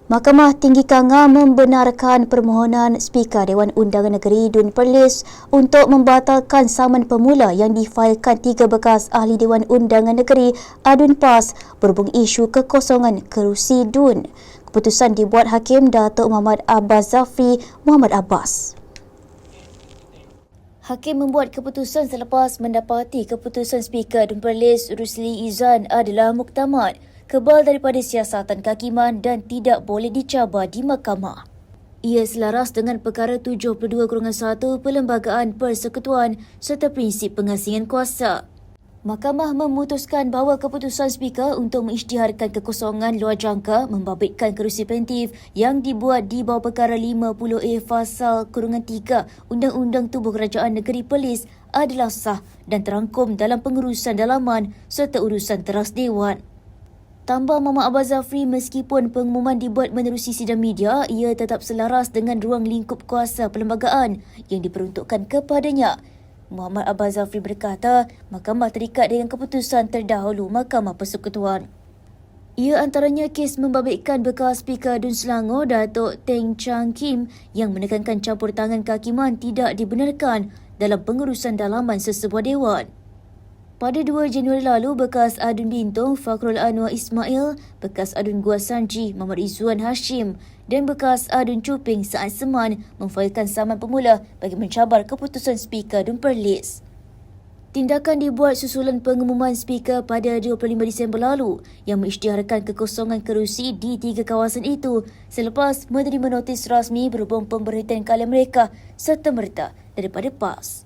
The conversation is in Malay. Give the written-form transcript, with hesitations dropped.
Mahkamah Tinggi Kanga membenarkan permohonan Speaker Dewan Undangan Negeri Dun Perlis untuk membatalkan saman pemula yang difailkan 3 bekas ahli Dewan Undangan Negeri Adun PAS berhubung isu kekosongan kerusi Dun. Keputusan dibuat Hakim Datuk Muhammad Abbas Zafri Muhammad Abbas. Hakim membuat keputusan selepas mendapati keputusan Speaker Dun Perlis Rusli Izan adalah muktamad, kebal daripada siasatan kehakiman dan tidak boleh dicabar di mahkamah. Ia selaras dengan perkara 72/1 Perlembagaan Persekutuan serta prinsip pengasingan kuasa. Mahkamah memutuskan bahawa keputusan Speaker untuk mengisytiharkan kekosongan luar jangka membabitkan kerusi preventif yang dibuat di bawah perkara 50A Fasal -3 Undang-Undang Tubuh Kerajaan Negeri Perlis adalah sah dan terangkum dalam pengurusan dalaman serta urusan teras Dewan. Tambah Muhammad Abbas Zafri, meskipun pengumuman dibuat menerusi sidang media, ia tetap selaras dengan ruang lingkup kuasa perlembagaan yang diperuntukkan kepadanya. Muhammad Abbas Zafri berkata, mahkamah terikat dengan keputusan terdahulu Mahkamah Persekutuan. Ia antaranya kes membabitkan bekas Speaker Dun Selangor Datuk Teng Chang Kim yang menekankan campur tangan kehakiman tidak dibenarkan dalam pengurusan dalaman sesebuah dewan. Pada 2 Januari lalu, bekas Adun Bintong Fakhrul Anwar Ismail, bekas Adun Gua Sanji Muhammad Izzuan Hashim dan bekas Adun Cuping Saad Seman memfailkan saman pemula bagi mencabar keputusan Speaker Dun Perlis. Tindakan dibuat susulan pengumuman Speaker pada 25 Disember lalu yang mengisytiharkan kekosongan kerusi di 3 kawasan itu selepas menerima notis rasmi berhubung pemberhentian kalian mereka serta-merta daripada PAS.